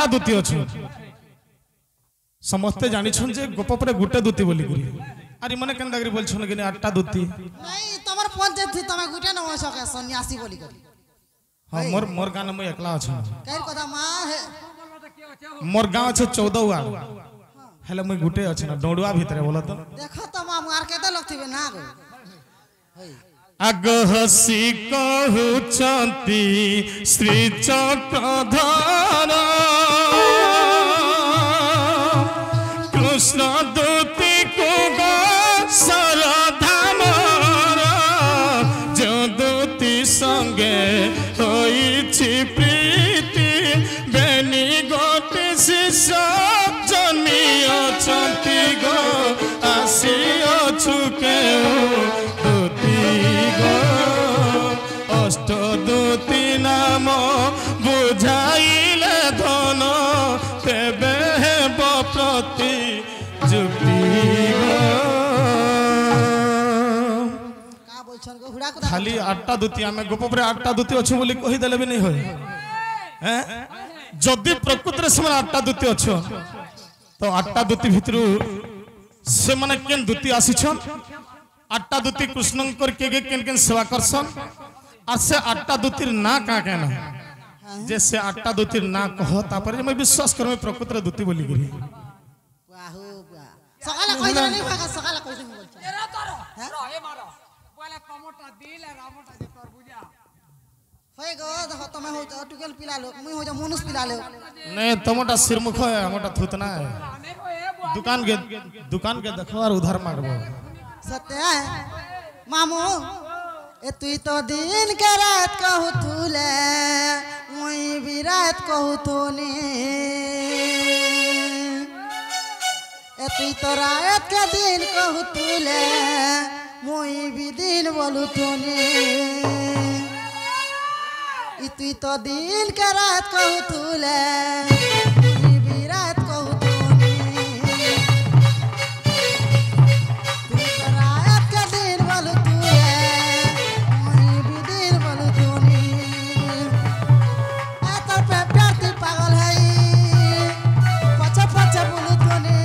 आठटा दूती अच्छे समस्ते जानी जे गोप पर गुटे दूती बोली अरे मने केन दागरी बोल छन कि आठटा दूती नहीं तमर पंचायत थी तमे गुटे न हो सके सन्यासी बोली करी हां मोर गान में एकला अछि कैर कथा मां है मोर गांव छ 14 वार हेले मैं गुटे अछि ना डोडुआ भीतर बोला तो देखो त मां मार्केट लगथिबे ना गो अग हसी कहउचंती श्री चक्रधर कृष्ण दूती को सरधाम जो दूती संगे होइछि प्रीति बेनी गोटे शिष्य जन्मी अछंती गो आसी अछुके अष्ट दूती नाम बुझाइले धन तेबे हेब प्रति जुक्ति खाली आठटा दूती आम गोप पर आठटा दूती अच्छे बोली कहीदेले भी नहीं हो जदि प्रकृत से आठटा दूती अच्छ तो आठटा दूती भितर से माने केन दूती आसीछन आठटा दूती कृष्ण के केन सेवा करसन और से आठटा दूतीर ना का कहना जे से आठटा दूतीर ना कहो तापर मैं विश्वास करमे प्रकृत दूती बोली गिरी वाहू बा सकाले कहि नहीं भागा सकाले कहि नहीं बोलछ एरा तोरो रहे मारो बोले कमोटा दिल रामोटा जे तोर बुझा होय गो देखो तमे हो टुकेल पिला लो मुई हो जा मनुष पिला ले नहीं तमोटा सिरमुख है हमोटा थूतना है दुकान के देखो और उधार मारबो सत्य है मामू ए तुई तो दिन के रात कहू तुले मुई भी रात कहू तूने ए तुई तो रात के दिन कहू तुले मुई भी दिन बोलू तूने ई तुई तो दिन के रात कहू तुले मुई भी रात कहू तूने तुई तो रात के दिन बोलू तूले मुई भी दिन बोलू तूने ए तो पे प्यार तू पागल है पछा पछा बोलू तूने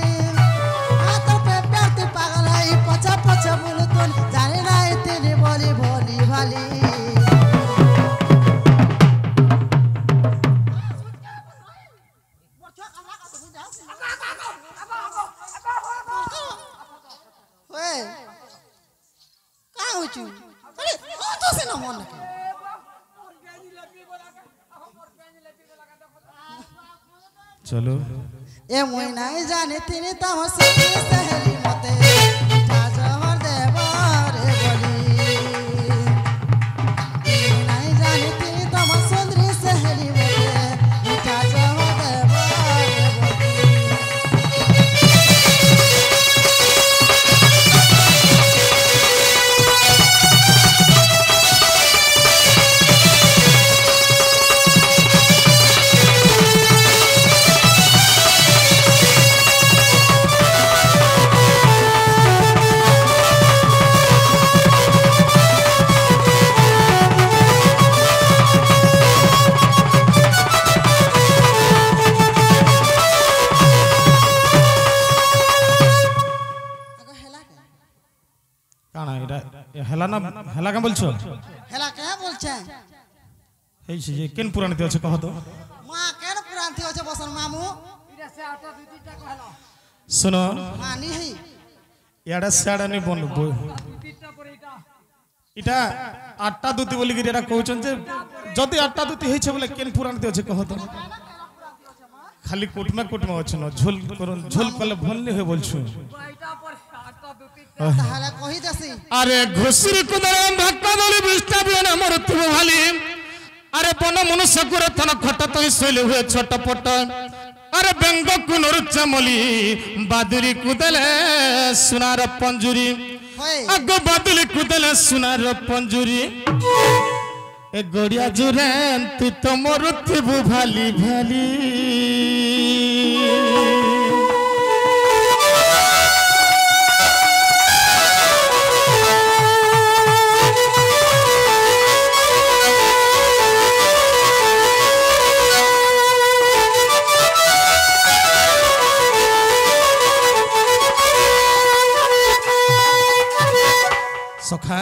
ए तो पे प्यार तू पागल है पछा पछा बोलू तूने जाने ना तेरी बोली भोली भाली चलो ए मुई नहीं जाने तिनी तम सहेली मते मीठा जहर देबो रे बोली नहीं जाने तिनी तम सुंदरी सहेली मते मीठा जहर देबो रे हेला ना हेला का बोलछो हेला के बोलछे हे जे केन पुराण ते अछि कह तो मां केन पुराण थी अछि बसन मामू इरे से आटा दूती टा कहला सुनो मानी है एडा साडा नि बन इटा आठटा दूती बोली गिरी एडा कहउछन जे जदी आठटा दूती हे छे बोले केन पुराण ते अछि कह तो खाली कोट में अछन झोल करन झोल कले भलनी हे बोलछु ताहला कहि दसी अरे घुसरी कुदरे भक्का दली बिष्टा बिना मरतु भाली अरे बन मनुष्य को रतन खट तो सैले हुए छटपट अरे बेंग कुनर चमली बादुरी कुदले सुनार पंजुरी अग बादुली कुदले सुनार पंजुरी ए गड़िया जुरे तू तो मरतु भाली भाली সখা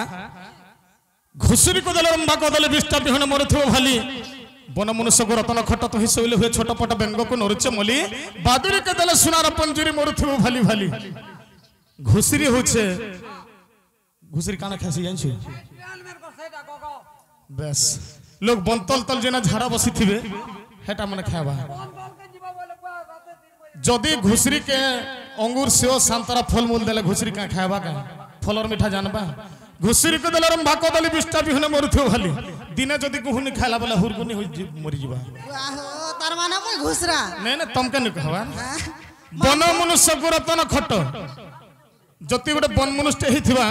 ঘুষুরি কদলে রম্ভা কদলে বিষ্টা বিহনে মরুথিব ভালি বন মনুষ্যକୁ রতন খট তহি শৈলে হুয়ে ছোট পট ব্যঙ্গକୁ নরুচে মলি বাদুরি কদলে সোনার পঞ্জুরি মরুথিব ভালি ভালি ঘুষুরি হচ্ছে ঘুষুরি কানা খাসি জানছো বেশ লোক বন্তল তল যেনা ঝাড়া বসি থিবে হেটা মানে খাবা যদি ঘুষুরি কে अंगूर सेव संतरा फलमूल देले घुसरी का खाएबा का फलर मिठा जानबा घुसरी को देले रंभा कदली बिष्टा बिहने मरुथो खाली दिने जदी गुहुनी खाला बोला हुरगुनी हो मरि जीवा आहो तार माने मुई घुसरा नै नै तमके न कहबा बन मनुष्य को रतन खट जति गोटे बन मनुष्य हिथिबा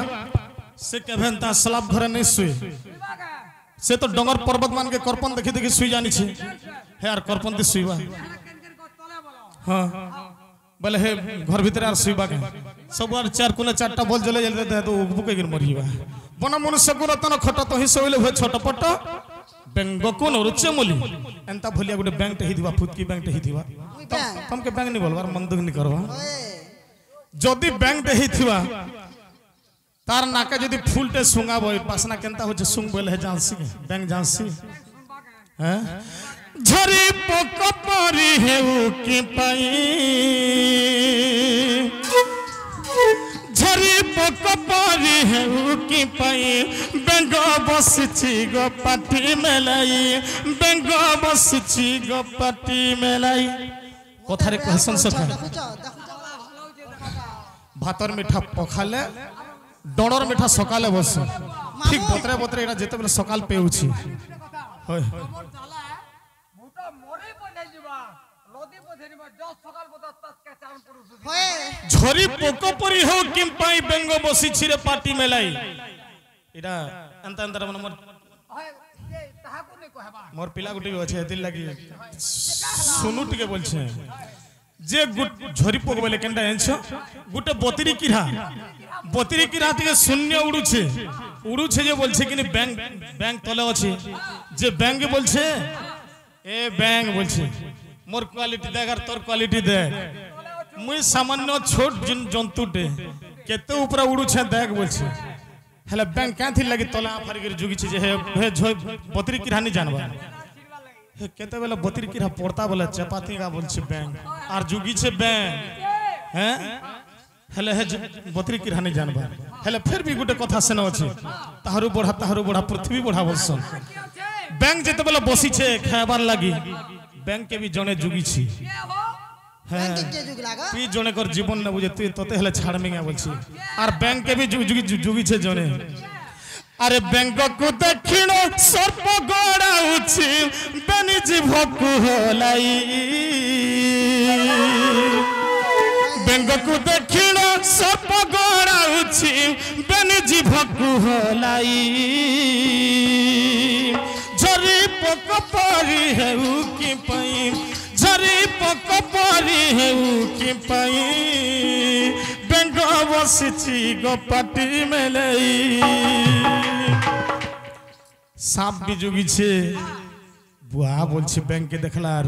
से केभेंता स्लाब घरे नै सुई से तो डंगर पर्वत मान के करपन देखि देखि सुई जानि छे हे यार करपन ती सुईबा हां बोले हे घर भीतर आर सुईबा के सब आर चार कोने चारटा बॉल जले जले दे तो बुके गिर मरि जीवा बन मनुष्य को रतन खट तो ही सोइले हो छोटपट बेंग को नरुचे मोली एंता भलिया गोटे बैंक हि दिबा फुटकी बैंक हि दिबा तमके बैंक नि बोलबार मन दुख नि करबा जदी बैंक हि थिबा तार नाके जदी फुलटे सुंगा बय पासना केनता होचे सुंग बोले हे जानसी बैंक जानसी हैं झरी पोक परी हेउ कि पाई झरी पोक परी हेउ कि पाई बेंग बसछि गो पाटी मेलाई बेंग बसछि गो पाटी मेलाई कथारे कहसन सखा भातर मिठा पखाले डणर मिठा सकाले बस ठीक बतरे बतरे एटा जेते बेले सकाल पेउछि होय झरी पोक परी हो किम पाई बेंग बसी छिरे पार्टी मेलाई एटा अंत अंतर मन मोर पिला गुटी अछि एतिल लागि सुनु टिके बोलछे जे झरी पोक बोले केनटा एछ गुटे बतिरी किरा टिके शून्य उडुछे जे बोलछे कि बैंक तले अछि जे बैंक बोलछे ए बैंक बोलछे मोर क्वालिटी देख और तोर क्वालिटी देख मुई सामान्य छोट जंतुटे केते ऊपर उडुछे देख बोलछे हेले बैंक काथि लागि तला फारगिर जुगी छे जे हे झोय बतरी किरानी जानबा हे केते बेला बतरी किरा पड़ता बोले चपाती का बोलछे बैंक आर जुगी छे बैंक हैं हेले हे बतरी किरानी जानबा हेले फिर भी गुटे कथा सेन अछि ताहारु बढ़ा पृथ्वी बढ़ा बोलसन बैंक जेते बेला बसी छे खायबार लागि बैंक के भी जने जुगी छी बैंक के जुग लागा तू जने कर जीवन न बुझे तू तते हेले छाड़ में बोलछी आर बैंक के भी जुगी छे जने अरे बैंक को दक्षिण सर्प गड़ाउछि बनि जीवकु होलाई बैंक को दक्षिण सर्प गड़ाउछि बनि जीवकु होलाई झरी पोक परी हेउ कि पई झरी पोक परी हेउ कि पई बेंग बसछि गो पाटी मेलई सांप भी जुगी छे बुआ बोलछि बैंक के देखला आर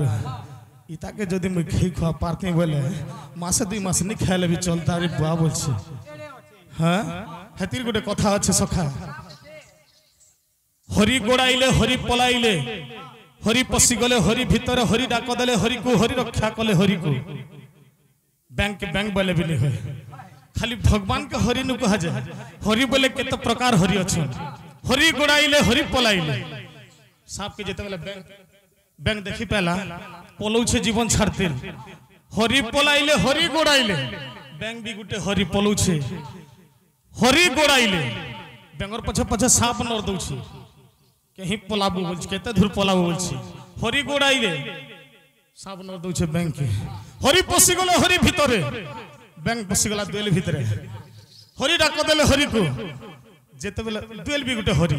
इता के जदी मैं खई खा पारती बोले मासे दुई मास नि खाइले भी चलता रे बुआ बोलछि हां हेतिर गोटे कथा अछि सखा हरि गोड़ाइले हरि पलाइले हरि पसी गले हरि भीतर हरि डाक देले हरि को हरि रक्षा कले हरि को बैंक बोले भी नहीं होय खाली भगवान के हरि नु कहा जाय हरि बोले केते प्रकार हरि अछि हरि गोड़ाइले हरि पलाइले सांप के जेते बेले बैंक देखि पेला पलौ छे जीवन छाड़ते हरि पलाइले हरि गोड़ाइले बैंक भी गुटे हरि पलौ छे हरि गोड़ाइले बेंगर पछे पछे सांप नर दउछि कहीं पलाबू बोल केते दूर पलाबू बोल हरि गोड़ाइले सांप नर दउछे बैंक के हरि पसी गले हरि भितरे बैंक पसी गला दुएल भितरे हरि डाक देले हरि को जेते बेले दुएल भी गुटे हरि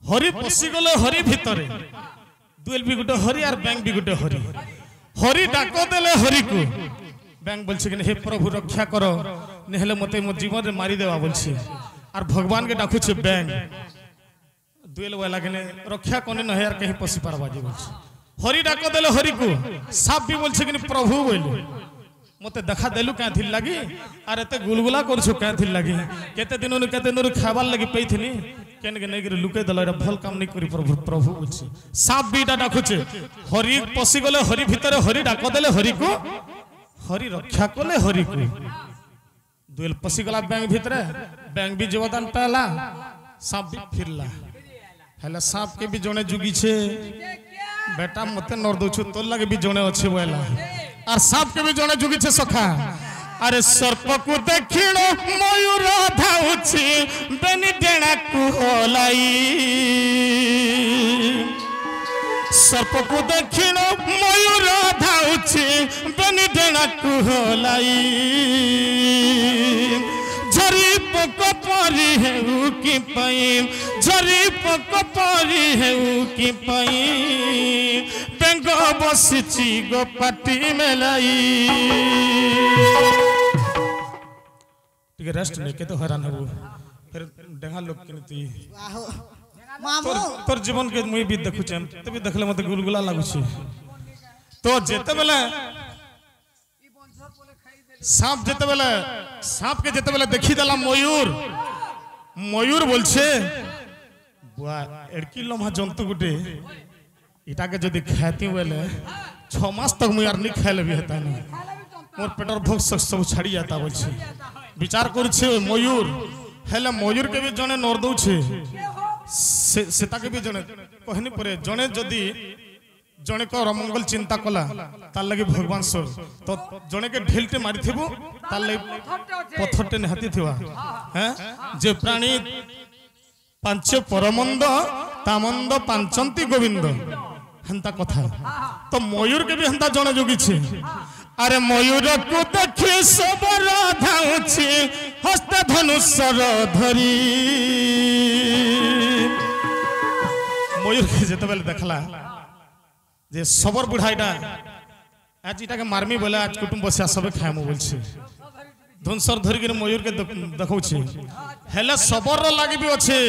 हरि पसी गले हरि भितरे दुएल भी गुटे हरि और बैंक भी गुटे हरि हरि डाक देले हरि को बैंक बोलछे कि हे प्रभु रक्षा करो नेहले मते मो जीवन रे मारी देवा बोलछे और भगवान के डाकू छे बैंक दुएल वाला के रक्षा कोने न यार कहीं पसी पारबा जे बोलछे हरि डाक देले हरि को सांप भी बोलछे कि प्रभु बोले मते देखा देलु क्या थिल लगी अरे ते गुलगुला करछु क्या थिल लगी केते दिन खाबार लगी पैथिनी केन के नेगिर लुके दल एटा भल काम नहीं करी प्रभु प्रभु बुझी साप बीटा डाकुचे हरि पसी गले हरि भितरे हरि डाक देले हरि को हरि रक्षा कले हरि को दुएल पसी गला बैंक भी जीवदान पाला साप भी फिरला हेला साप के भी जने जुगी छे बेटा मते नर दउछु तोर लगे भी जने अच्छे बोला और साप के भी जने जुगी छे सखा अरे सर्प को देखिलो मयूर धाउछि बेनी डेणा को होलाई सर्प को देखिलो मयूर धाउछि बेनी डेणा को होलाई झरी पोक परी हेउ की पई झरी पोक परी हेउ की पई बेंग बसिची गो पाटी मेलाई ठीक रेस्ट नहीं के तो हैरान हो फिर डेंगा लोग किनती मामू तोर जीवन के मुई भी देखु छम तभी देखले मते गुलगुला लागु छी तो जेते बेले सांप के जेते बेले देखी देला मयूर बोलछे बुआ एड़की लम्हा जंतु गुटे इटा के जदी खाती बेले 6 मास तक मुई आर नहीं खाइले भी हेता नहीं मोर पेटर भोग सब छाड़ी जाता बोलछे विचार करछे मयूर हेले मयूर के भी जने नर दउछे सेता के भी जने कहनी परे जने जदी जने को रमंगल चिंता कला तार लगे भगवान सर तो जने के ढेलटे मारी थिबो तार लगे पत्थरटे निहाती थिवा हैं जे प्राणी पांच परमंद तामंद पांचंती गोविंद हंता कथा तो मयूर के भी हंता जने जोगी छे अरे मयूर को देखि सबर धाउछि हस्त धनुषर धरी मयूर के जेते बेले देखला जे सबर बुढ़ाईटा आज इटा के मारमी बोले आज कुटुंब बसिया सब खाएमु बोलछे धनुषर धरि के मयूर के देखौछि हेले सबर लागि भी अछि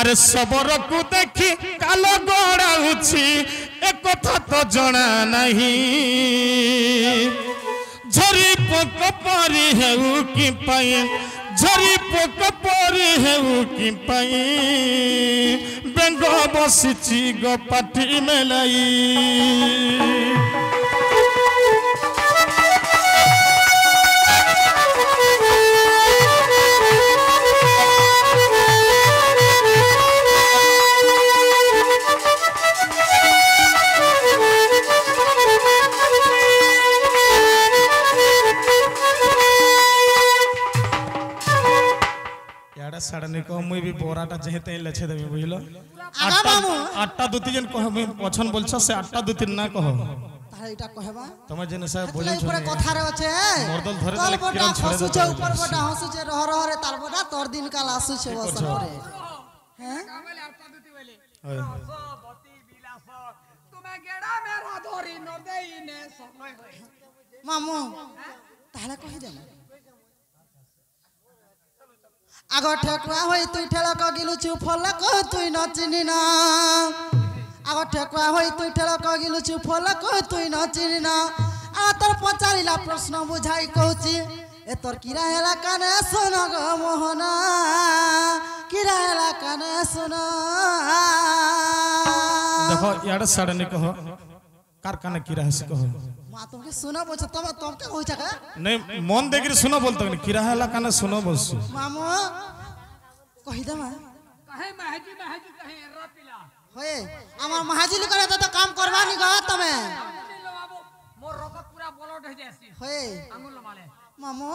अरे सबर को देखि कालो गोड़ा उछि एक कथा तो जणा नहीं झरी पोक परी हेउ की पई झरी पोक परी हेउ की पई बेंग बसिची गो पाटी मेलाई साड़ने को मुई भी बोराटा जेते लेछे देबे बुझलो आटा दुती जन कह पछन बोलछ से आटा दुती ना कह तारे इटा कहबा तमे जने से बोलन ऊपर कथा रे अछि मर्दल धरे तले किरण छड़े हसुचे ऊपर बटा हसुचे रह रे तार बटा तोर दिन काल आसुचे बस रे हैं कामले आटा दुती बेले बती बिलास तुमे गेडा मेरा धोरी न देई ने समय होय मामू ताले कहि दे आगो ठेकुआ होई तुई ठेला क गिलु छु फल क तुई न चिनी ना आगो ठेकुआ होई तुई ठेला क गिलु छु फल क तुई न चिनी ना आ तोर पचारिला प्रश्न बुझाई कहूची ए तोर किरा हेला काने सुन गो मोहना किरा हेला काने सुन देखो याड साड़ने कहो कार काने किरा है से कहो मां तुमके सुनो बोछ तब के होई छका नहीं मन देखि सुनो बोलतो नहीं किरा हेला काने सुनो बोस मामू कहि दमा कहे महाजी कहे रपिला होए हमर महाजी करे तो काम करबा नि ग तमे मोर रगत पूरा ब्लड हो जासी होए आंगुल माले मामू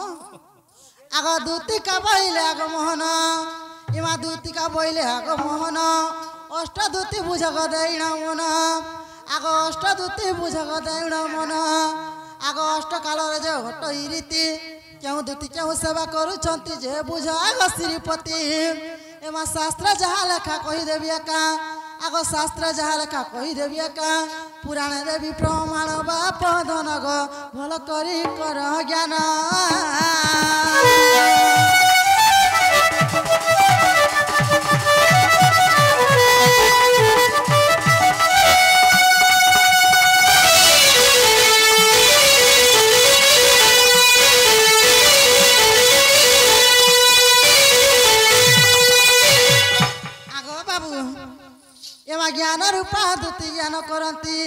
आगो दूती का बइले आगो मोहन इमा दूती का बइले आगो मोहन अष्ट दूती बुझग दैना मन आगो अष्ट दूती बुझग दैना मन आगो अष्ट काल रे जे घटई रीति क्यों दूती क्यों सेवा करूछंती जे बुझा आगो श्रीपति एमा शास्त्र जहा लेखा कहि देबिया का आगो शास्त्र जहा लेखा कहि देबिया का पुराण रे भी प्रमाण बाप धन गो भल करी कर ज्ञान ज्ञान रूपा दूती ज्ञान करती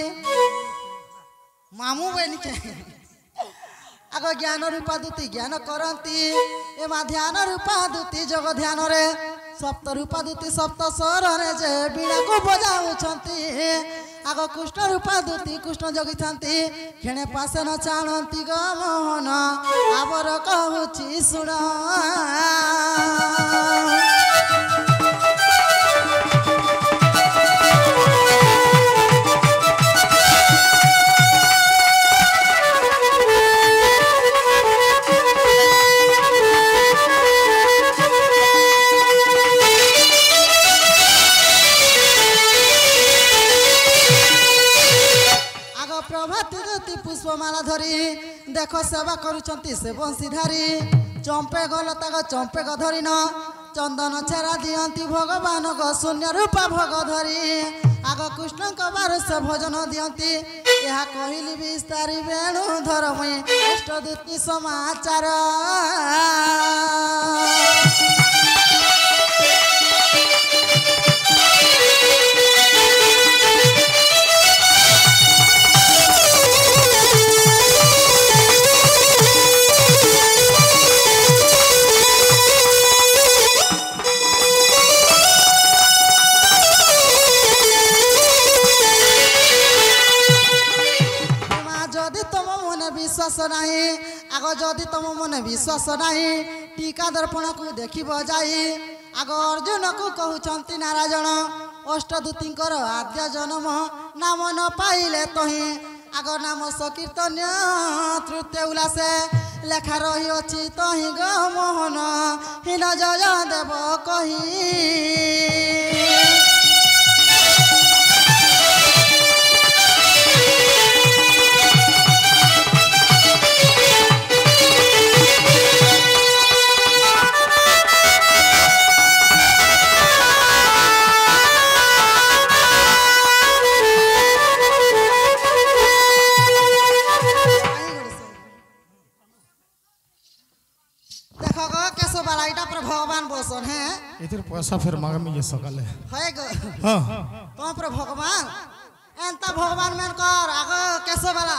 मामू बन के आग ज्ञान रूपा दूती ज्ञान करती एमा ध्यान रूपा दूती जग ध्यान रे सप्त रूपा दूती सप्त स्वर रे जे बीड़ा को बजाउछंती आग कृष्ण रूपा दूती कृष्ण जगी थांती खेणे पासे न चाणंती ग मोहन आबर कहूची सुण पुष्पमाला धरी देख सेवा करुचंती से बंशीधारी चंपे गल तक चंपे ग धरी न चंदन छेरा दियंती भगवान ग शून्य रूपा भोग धरी आग कृष्ण बार से भोजन दियंती यह कहली विस्तारी वेणु धर मुई अष्टदूती समाचार विश्वास नहीं आग जदि तुम मन विश्वास नहीं टीका दर्पण को देखिब जाई आग अर्जुन को कहउचंती नारायण अष्टदूती आद्य जन्म नाम न पाइले तही आग नाम संकीर्तन तृतीय उल्लासे लेखा रही अछि तही ग मोहन हिन जय देव कही भगवान बोसन है इधर पैसा फिर मांग में ये सकाल है गो हां तुम पर भगवान एंता भगवान मेन कर आगो कैसे वाला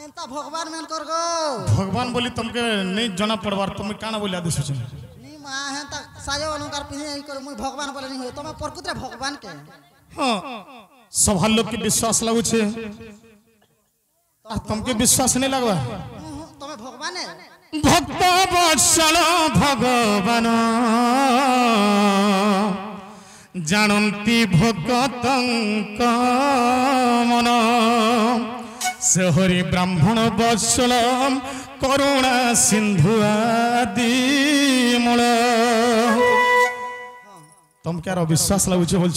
एंता भगवान मेन कर गो भगवान बोली तुमके नहीं जाना पड़वार तुम काना बोली आदेश छ नी मां एंता सायो अलंकार पिने ही कर मुई भगवान बोले नहीं हो तुम प्रकृति भगवान के हां सब लोग के विश्वास लागु छे तुमके विश्वास नहीं लगवा तुम भगवान है भक्त वत्सल भगवान जानती भगतंक मन से हरि ब्राह्मण वत्सल करुणा सिंधु आदि मूल तुम क्या विश्वास लगुच बोल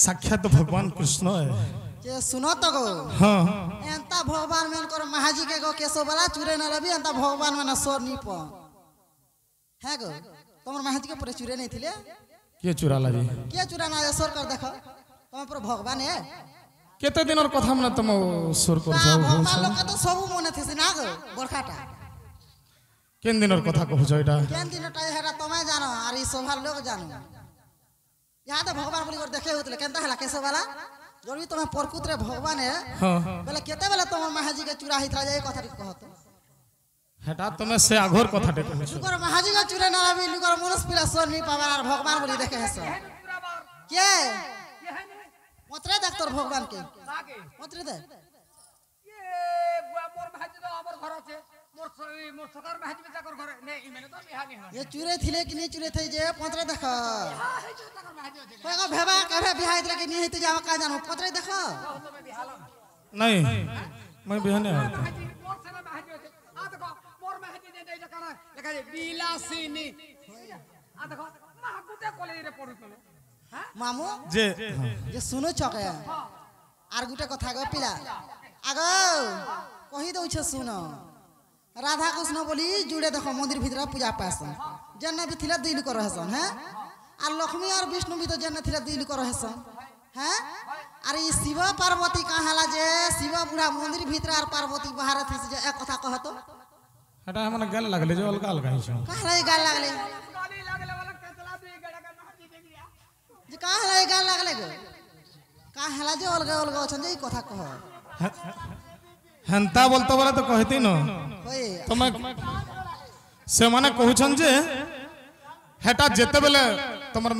साक्षात भगवान कृष्ण है जे सुनो तो गो हाँ एंता भगवान में कर महाजी के गो केसो वाला चुरे न रबी एंता भगवान में सोर नी प है गो तुमर महाजी के पूरे चुरे नहीं थिले के चुरा लाजी के चुरा ना सोर कर देखो तुम पर भगवान है केते दिन और कथा मन तुम सोर कर जाओ भगवान लोग के तो सब मने थेसी ना गो बरखाटा केन दिन और कथा कहू छ एटा केन दिन टा हेरा तमे जानो और ई सोभा लोग जानो यहां तो भगवान बोली कर देखे होतले केनता हला केसो वाला जरूरी तुम्हें प्रकृति भगवान है हां बेले केते बेले तुम महाजी के चुरा हितरा जाय कथा कहत हेटा तुम से आघोर कथा टे कहू छ लुकर महाजी का चुरे ना भी लुकर मनुष्य पिला सोर नहीं पावा और भगवान बोली देखे है सो के मतरे देख तोर भगवान के मतरे दे ये बुआ मोर भाजी तो हमर घर আছে मोर सरकार भाजी बेचा कर घर ने इमेने तो बिहानी है ये चुरे थिले कि नहीं चुरे थे जे मतरे देख कोई भेबा कभे बिहाई दिले कि नहीं हेते जावा का जानो मतरे देख नहीं मैं बिहाने है मोर से भाजी आ देखो मोर भाजी दे दे कर लेखा बिलासिनी आ देखो महाकुते कॉलेज रे पढु तो मामू जे जे सुनो छके आर गुटे कथा गो पिला आगो कहि दउ छ सुनो राधा कृष्ण बोली जुड़े देखो मंदिर भीतर पूजा पास जन्ने भी थिला दिल कर रहसन हैं और लक्ष्मी और विष्णु भी तो जन्ने थिला दिल कर रहसन हैं अरे शिव पार्वती कहाला जे शिव पूरा मंदिर भीतर और पार्वती बाहर थी जे एक कथा कहतो हटा हमने गल लगले जो अलग अलग हिस कहाला गाल लागले गाली लागले वाला केतला भी गड़ा का महाजी दे दिया जे कहाला गाल लागले गो কা হেলা যে অলগা অলগা অছন যে এই কথা কহ হেন্তা বলতো বলে তো কহিতি ন কই তুমি সে মানে কহুছন যে হেটা যেতে বেলে তোমার